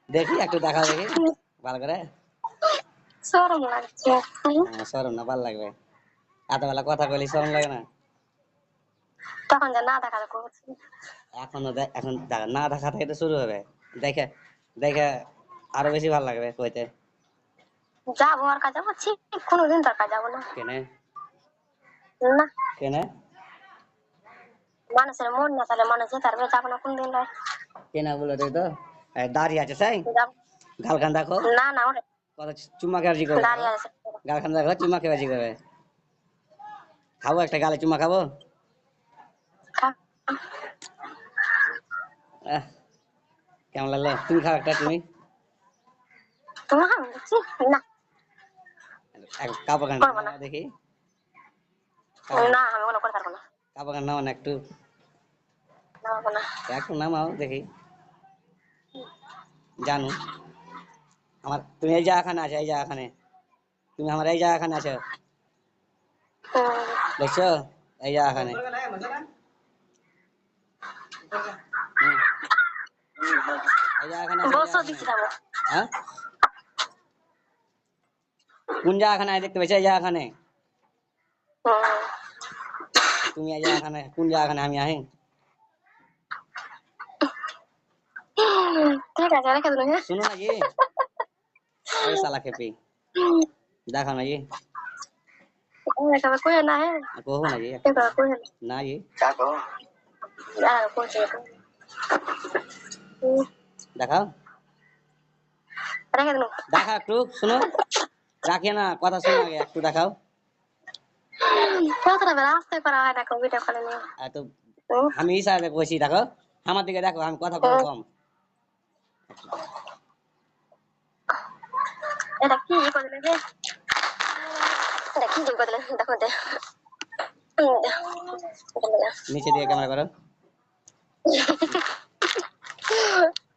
দেখি একটু দেখা দেখি ভালো করে। শরম লাগছে। শরম না ভালো লাগবে? এত বেলা কথা কইলি শরম লাগে না? তখন যে না দেখা করছি। এখন না দেখা থেকে তো শুরু হবে। দেখে দেখে আরো বেশি ভালো লাগবে কইতে। যাবো আর কাজ যাচ্ছি, কোনোদিন তোর কাজ যাবো না। কেনে না, কেনে মানুষের মন না তাহলে মানুষ যেতে পারবে, যাবো না কোনদিন। কেনা বলে দে তো। দাঁড়িয়ে আছে সাই যাবো গালখান দেখো না না, ওরে কত চুম্মা খেবাজি করবে দেখো। দাঁড়িয়ে আছে। গালখান দেখো চুম্মা খেবাজি করবে। খাবো একটা গালে চুম্মা খাবো। আহ, কেমন লাগলো? তুমি খাও একটা তুমি। তোমার আমি দিচ্ছি না, কাপড় গান করবো না। দেখি। না আমি কোনো করতে পারবো না, কাপড় গান নাও না একটু। নামাবো না। একটু নামাও দেখি জানু। আমার তুমি এই জায়গাখানে আছো, এই জায়গাখানে তুমি আমার এই জায়গাখানে আছো দেখছো? এই জায়গাখানে এই জায়গাখানে আছো, এই বসো জায়গাখানে। দিচ্ছি যাবো। হ্যাঁ কোন জায়গাখানে দেখতে পেয়েছো? এই জায়গাখানে তুমি এই জায়গাখানে কোন জায়গাখানে আমি আহি? ঠিক আছে রেখে দিল। শুনো না জি, এই শালা খেপি দেখো না জি, कोई ना है, কহো না জি देखो कोई না জি क्या कहो यार, कोई चाहिए দেখাও रखे दिलो। দেখাও একটু শুনো, রাখিয়ে না কথা শুনো আগে একটু দেখাও। क्या तरह रास्ते पर आया ना कोई वीडियो कॉल नहीं। এত আমি ইশারাতে কইছি দেখো, আমার দিকে দেখো, আমি কথা কম কম। এটা কি করে দিলে, এটা কি করে দিলে দেখো দে। নিচে দিয়ে ক্যামেরা করো,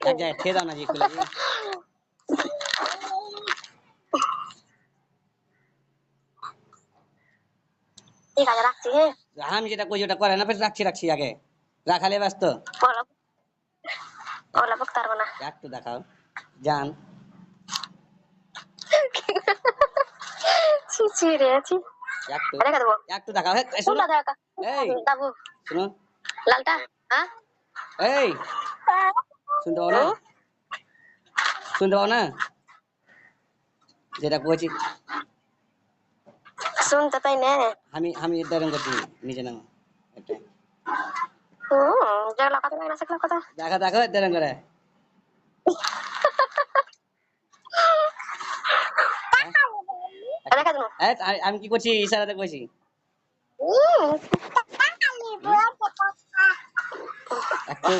এক জায়গায় ঠে দাও না জি খুলে জি। ঠিক আছে রাখছি। আমি যেটা কইছি ওটা করে না, ফের রাখছি রাখছি আগে রাখালে ব্যস্ত। বলো ওলা বকতে পারবো না। একটু দেখাও জান, ছি ছি রে ছি, একটু রেখে দেবো। একটু দেখাও। শুনো কোনটা দেখা এই বাবু, শুনো লালটা? হ্যাঁ এই শুনতে পাও না? শুনতে পাও না যেটা কইছি? শুনতে তাই না? আমি আমি দাঁড়ান করছি নিচে নামো এটা যেগুলো কথা লাগে না সেগুলো কথা। দেখা দেখো দাঁড়ান করে। রেখে দেবো। আমি কি করছি? ইশারাতে কইছি। একটু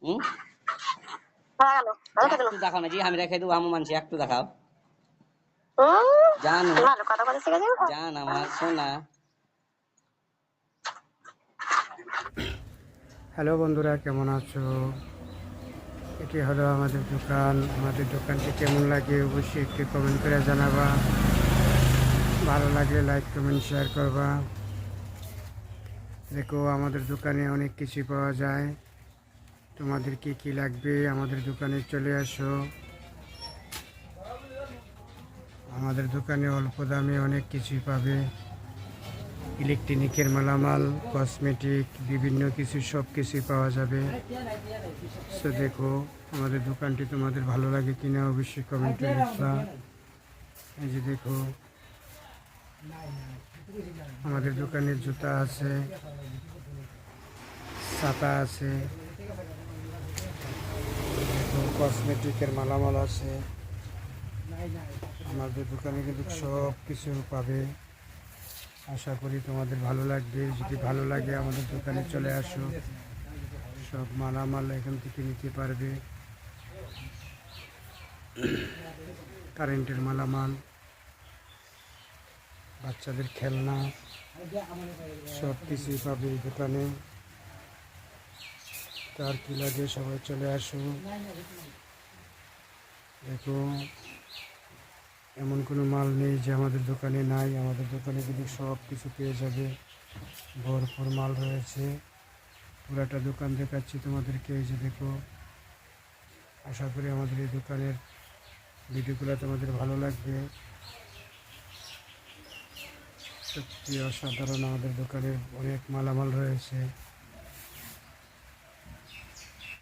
হুম হয়ে গেল, রেখে দিল। একটু দেখাও না জি, আমি রেখে দেবো আমি মানছি, একটু দেখাও জান। ভালো কথা বলে শিখে যাবো। জান আমার সোনা। হ্যালো বন্ধুরা, কেমন আছো? এটি হলো আমাদের দোকান। আমাদের দোকানটি কেমন লাগে অবশ্যই একটু কমেন্ট করে জানাবা। ভালো লাগলে লাইক কমেন্ট শেয়ার করবা। দেখো আমাদের দোকানে অনেক কিছু পাওয়া যায়। তোমাদের কি কি লাগবে আমাদের দোকানে চলে আসো। আমাদের দোকানে অল্প দামে অনেক কিছুই পাবে। ইলেকট্রনিকের মালামাল, কসমেটিক, বিভিন্ন কিছু সব কিছুই পাওয়া যাবে। সো দেখো আমাদের দোকানটি তোমাদের ভালো লাগে কিনা অবশ্যই কমেন্টে লিখবা। এই যে দেখো আমাদের দোকানে জুতা আছে, ছাতা আছে, কসমেটিকের মালামাল আছে। আমাদের দোকানে কিন্তু সব কিছু পাবে। আশা করি তোমাদের ভালো লাগবে। যদি ভালো লাগে আমাদের দোকানে চলে আসো, সব মালামাল এখান থেকে নিতে পারবে। কারেন্টের মালামাল, বাচ্চাদের খেলনা, সব কিছুই পাবে এই দোকানে। তার কি লাগে সবাই চলে আসো। দেখো এমন কোনো মাল নেই যে আমাদের দোকানে নাই। আমাদের দোকানে কিন্তু সব কিছু পেয়ে যাবে, ভরপুর মাল রয়েছে। পুরাটা দোকান দেখাচ্ছি তোমাদেরকে। এই যে দেখো আশা করি আমাদের এই দোকানের ভিডিওগুলো তোমাদের ভালো লাগবে। সত্যি অসাধারণ, আমাদের দোকানের অনেক মালামাল রয়েছে।